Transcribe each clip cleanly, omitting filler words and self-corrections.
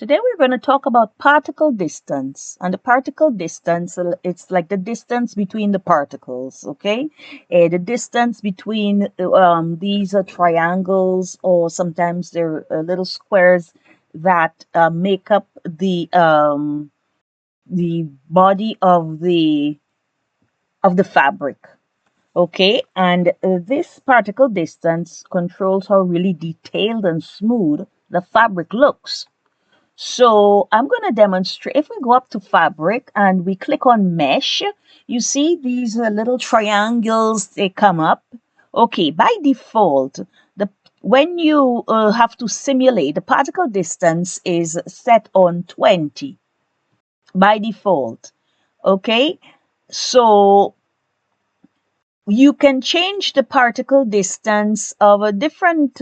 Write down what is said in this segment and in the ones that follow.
Today we're going to talk about particle distance. And the particle distance, it's like the distance between the particles, okay? The distance between these triangles, or sometimes they're little squares that make up the body of the fabric. Okay, and this particle distance controls how really detailed and smooth the fabric looks. So I'm going to demonstrate. If we go up to fabric and we click on mesh, you see these little triangles, they come up. Okay, by default, when you have to simulate, the particle distance is set on 20 by default. Okay, so you can change the particle distance of a different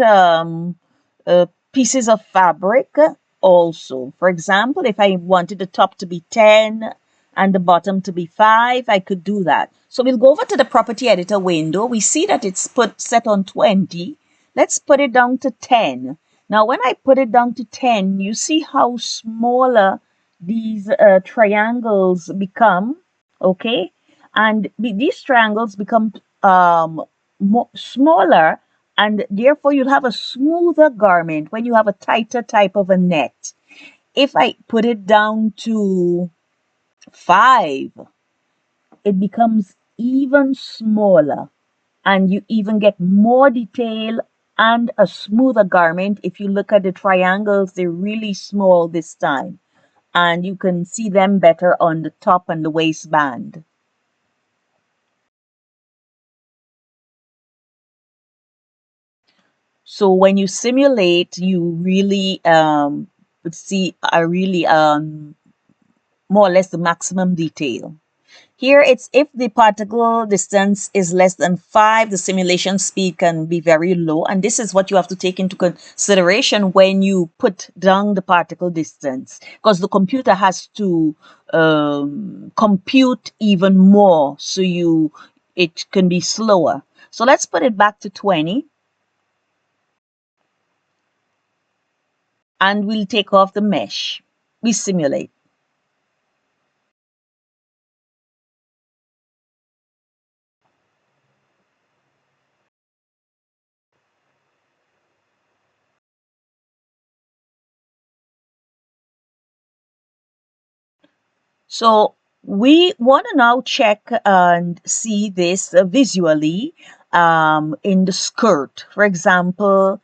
pieces of fabric also. For example, if I wanted the top to be 10 and the bottom to be 5, I could do that. So we'll go over to the property editor window. We see that it's set on 20. Let's put it down to 10. Now, when I put it down to 10, you see how smaller these triangles become, okay? And these triangles become smaller, and therefore you'll have a smoother garment when you have a tighter type of a net. If I put it down to 5, it becomes even smaller, and you even get more detail and a smoother garment. If you look at the triangles, they're really small this time, and you can see them better on the top and the waistband. So when you simulate, you really see more or less the maximum detail. Here it's if the particle distance is less than 5, the simulation speed can be very low. And this is what you have to take into consideration when you put down the particle distance, because the computer has to compute even more, so it can be slower. So let's put it back to 20. And we'll take off the mesh. We simulate. So we want to now check and see this visually in the skirt. For example,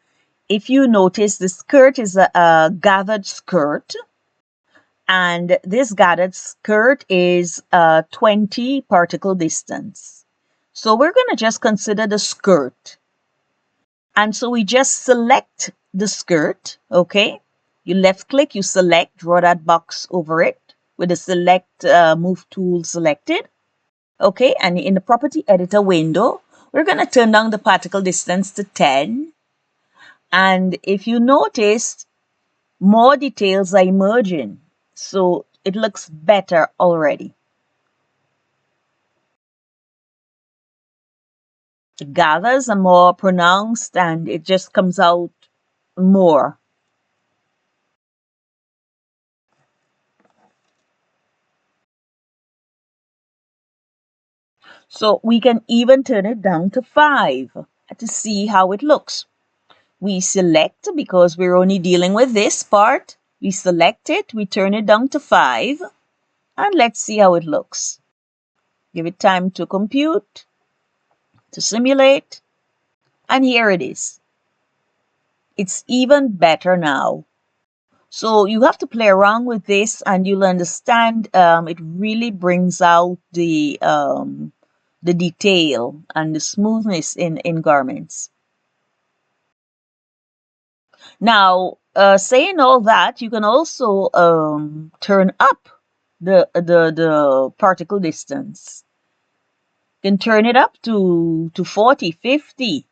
if you notice, the skirt is a gathered skirt, and this gathered skirt is 20 particle distance. So we're going to just consider the skirt. And so we just select the skirt, okay? You left click, you select, draw that box over it with the select move tool selected. Okay, and in the property editor window, we're going to turn down the particle distance to 10. And if you notice, more details are emerging. So it looks better already. The gathers are more pronounced and it just comes out more. So we can even turn it down to 5 to see how it looks. We select, because we're only dealing with this part, we select it, we turn it down to 5, and let's see how it looks. Give it time to compute, to simulate, and here it is. It's even better now. So you have to play around with this and you'll understand it really brings out the detail and the smoothness in garments. Now, saying all that, you can also turn up the particle distance. You can turn it up to 40, 50.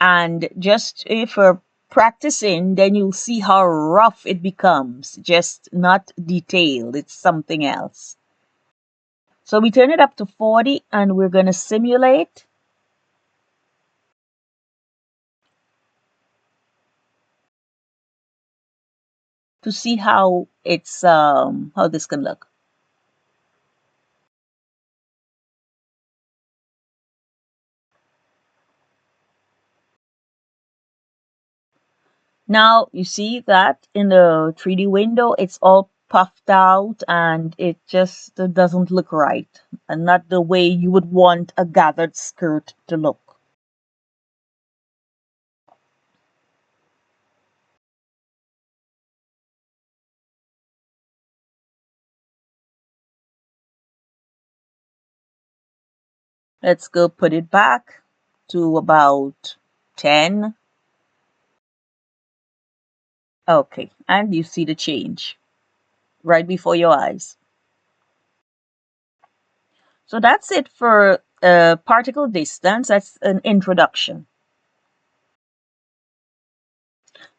And just if we're practicing, then you'll see how rough it becomes. Just not detailed. It's something else. So we turn it up to 40 and we're going to simulate. to see how it's how this can look. Now you see that in the 3D window, it's all puffed out and it just doesn't look right, and not the way you would want a gathered skirt to look. Let's go put it back to about 10. Okay, and you see the change right before your eyes. So that's it for particle distance. That's an introduction.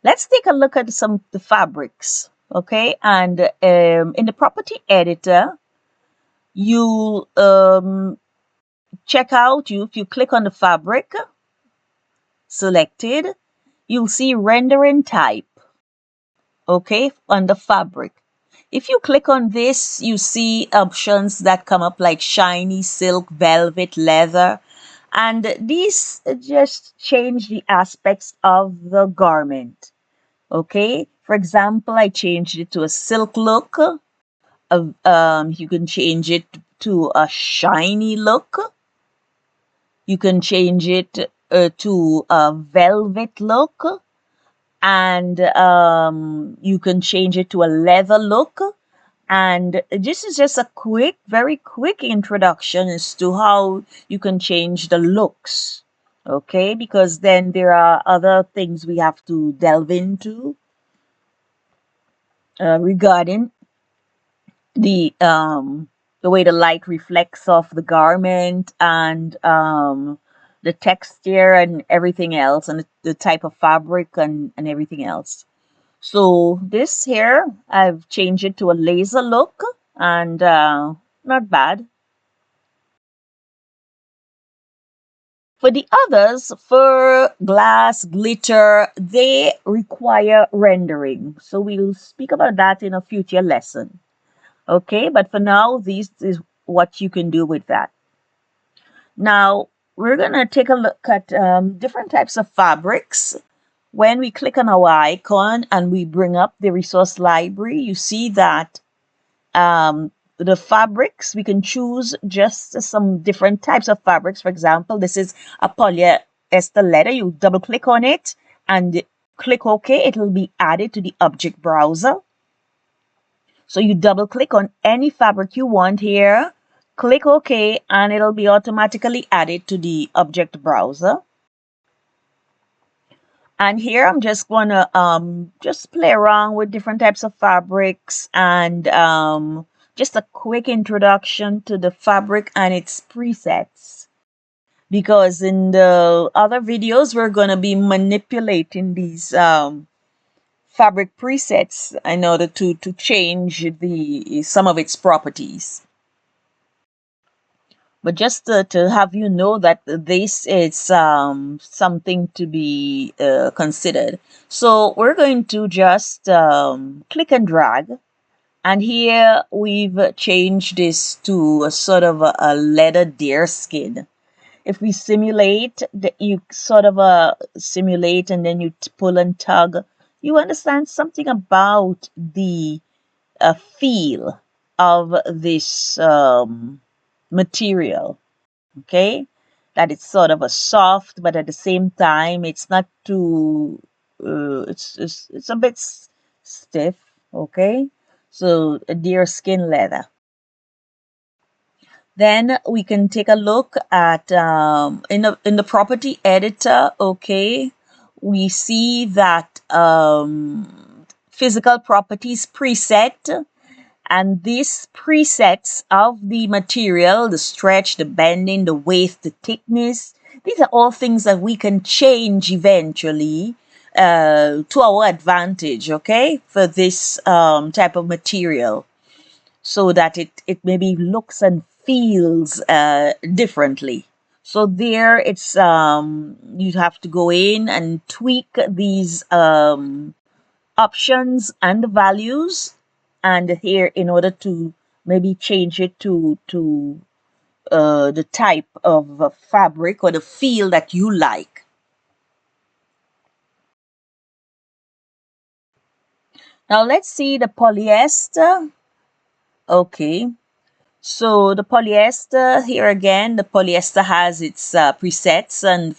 Let's take a look at some of the fabrics. Okay, and in the property editor, you check out, if you click on the fabric selected, you'll see rendering type, okay, on the fabric. If you click on this, you see options that come up like shiny, silk, velvet, leather, and these just change the aspects of the garment. Okay, for example, I changed it to a silk look. You can change it to a shiny look. You can change it to a velvet look, and you can change it to a leather look. And this is just a quick, very quick introduction as to how you can change the looks. Okay, because then there are other things we have to delve into regarding the way the light reflects off the garment, and the texture and everything else, and the type of fabric and everything else. So this here, I've changed it to a laser look, and not bad. For the others, fur, glass, glitter, they require rendering. So we'll speak about that in a future lesson. Okay, but for now, this is what you can do with that. Now, we're going to take a look at different types of fabrics. When we click on our icon and we bring up the resource library, you see that the fabrics, we can choose just some different types of fabrics. For example, this is a polyester leather. You double click on it and click OK. It will be added to the object browser. So you double click on any fabric you want here, click OK, and it'll be automatically added to the object browser. And here I'm just going to just play around with different types of fabrics, and just a quick introduction to the fabric and its presets. Because in the other videos, we're going to be manipulating these fabric presets in order to change some of its properties. But just to have you know that this is something to be considered. So we're going to just click and drag. And here we've changed this to a sort of a leather deer skin. If we simulate, you sort of simulate and then you pull and tug, you understand something about the feel of this material. Okay, that it's sort of a soft, but at the same time it's not too it's a bit stiff. Okay, so a deer skin leather. Then we can take a look at in the property editor. Okay, we see that physical properties preset, and these presets of the material, the stretch, the bending, the weight, the thickness, these are all things that we can change eventually to our advantage, okay, for this type of material, so that it maybe looks and feels differently. So there it's you have to go in and tweak these options and the values, and here in order to maybe change it to the type of fabric or the feel that you like. Now let's see the polyester. Okay, so the polyester, here again, the polyester has its presets and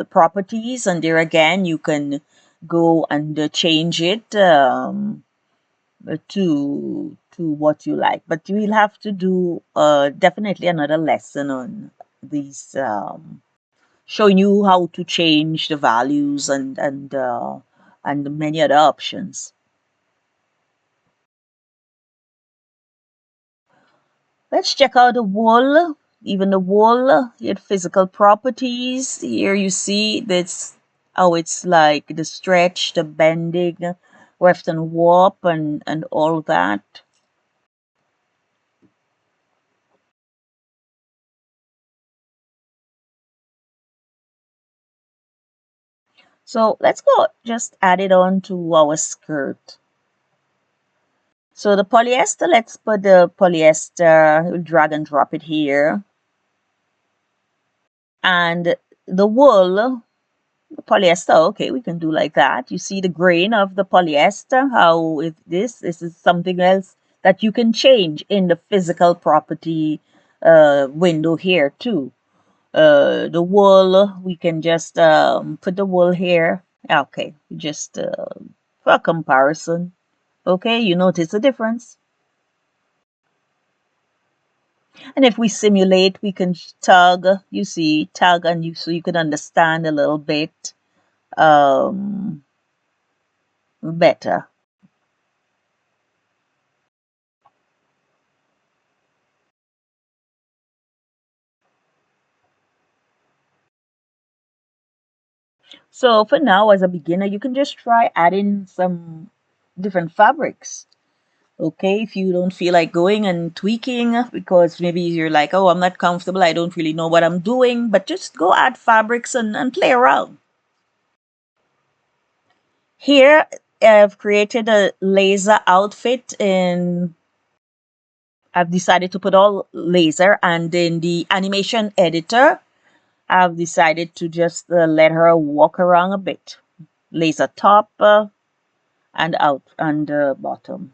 properties, and there again you can go and change it to what you like. But you will have to do definitely another lesson on these, showing you how to change the values and many other options. Let's check out the wool. Even the wool, its physical properties. Here you see that's how it's like the stretch, the bending, weft and warp, and all that. So let's go just add it on to our skirt. So the polyester, let's put the polyester, we'll drag and drop it here. And the wool, the polyester, okay, we can do like that. You see the grain of the polyester, how this is something else that you can change in the physical property window here too. The wool, we can just put the wool here. Okay, just for comparison. Okay, you notice the difference. And if we simulate, we can tug, you see, tug, and you so you can understand a little bit um, better. So for now, as a beginner, you can just try adding some different fabrics. Okay, if you don't feel like going and tweaking because maybe you're like, oh, I'm not comfortable, I don't really know what I'm doing, but just go add fabrics and play around. Here, I've created a laser outfit in, I've decided to put all laser, and in the animation editor, I've decided to just let her walk around a bit. Laser top and out and bottom.